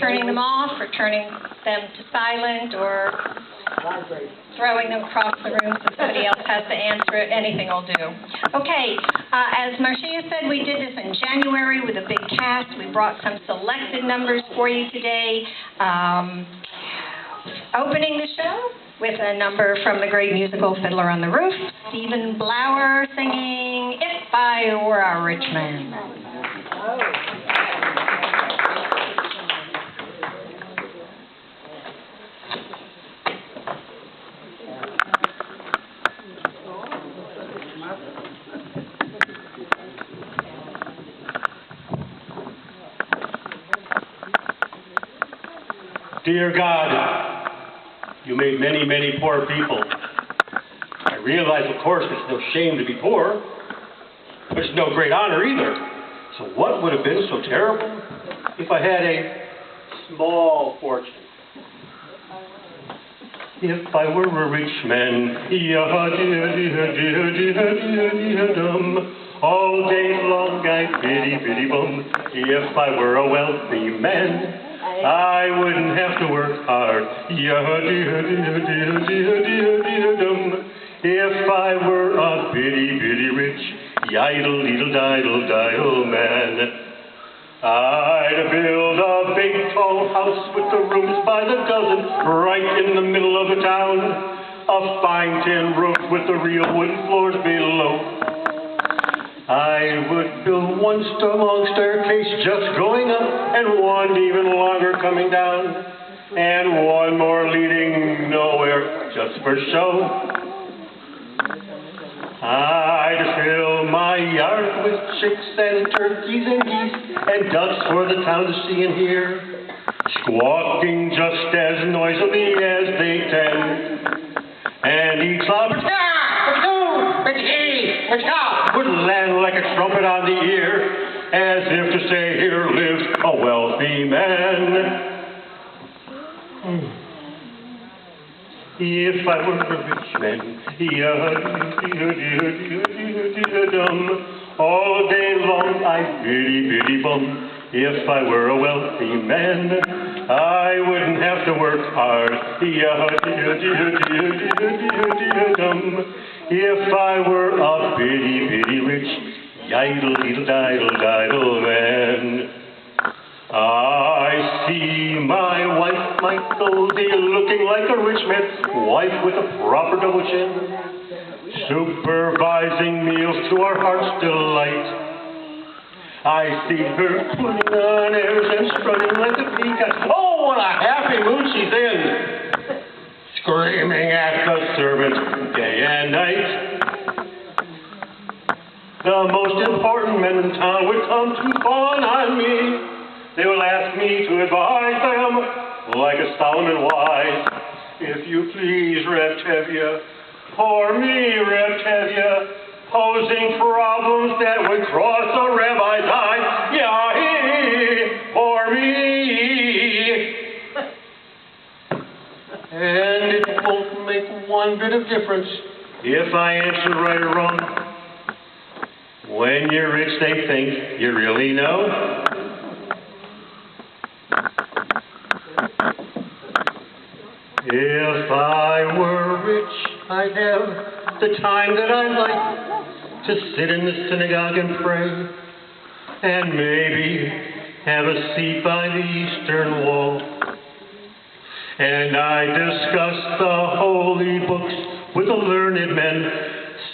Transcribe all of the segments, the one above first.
turning them off or turning them to silent or throwing them across the room so somebody else has to answer it. Anything will do. Okay, as Marcia said, we did this in January with a big cast. We brought some selected numbers for you today. Opening the show with a number from the great musical Fiddler on the Roof, Stephen Blower singing If I Were a Rich Man. Dear God, you made many, many poor people. I realize, of course, it's no shame to be poor, but it's no great honor either. So what would have been so terrible if I had a small fortune? If I were a rich man, all day long I'd biddy-biddy-bum. If I were a wealthy man, I wouldn't have to work hard. If I were a bitty rich, yidle-deedle-diddle-diddle man, I'd build a big tall house with the rooms by the dozen right in the middle of the town. A fine tin roof with the real wooden floors below. I would build one long staircase just going up and one even longer coming down, and one more leading nowhere just for show. I'd fill my yard with chicks and turkeys and geese and ducks for the town to see and hear, squawking just as noisily as they tend, and each loud would land like a trumpet on the ear, as if to say, here lives a wealthy man. If I were a rich man, all day long I'd biddy-biddy-bum. If I were a wealthy man, I wouldn't have to work hard. If I were a bitty rich, yidle-deedle-diddle-diddle man. I see my wife, my Goldie, looking like a rich man's wife with a proper double chin, supervising meals to our heart's delight. I see her putting on airs and strutting like a peacock. Oh, what a happy mood she's in! Screaming at the servants day and night. The most important men in town would come to fawn on me. They will ask me to advise them like a Solomon wise. If you please, Reptevia, for me, Reptevia, posing problems that would cross a rabbi's eye. Yah-hee, for me. And it won't make one bit of difference if I answer right or wrong. When you're rich, they think you really know. If I were rich, I'd have the time that I'd like to sit in the synagogue and pray, and maybe have a seat by the eastern wall. And I discuss the holy books with the learned men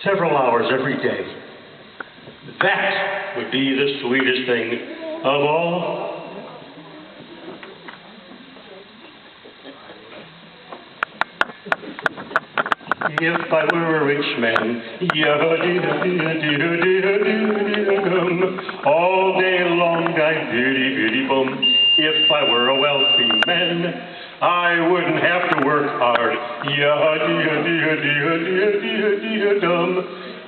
several hours every day. That would be the sweetest thing of all. If I were a rich man, all day long I'd biddy-biddy-bum. If I were a wealthy man, I wouldn't have to work hard.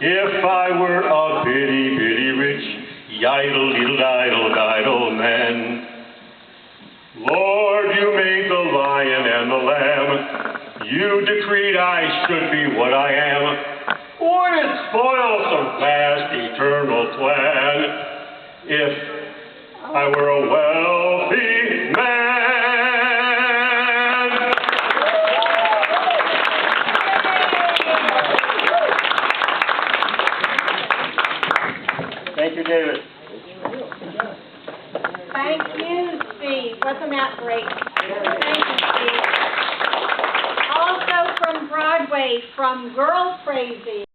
If I were a bitty-rich, yidle-deedle-diddle-diddle man. Lord, you made the lion and the lamb. You decreed I should be what I am. Would it spoil some vast eternal plan if I were a wealthy man? David. Thank you, Steve. Wasn't that great? Thank you, Steve. Also from Broadway, from Girl Crazy.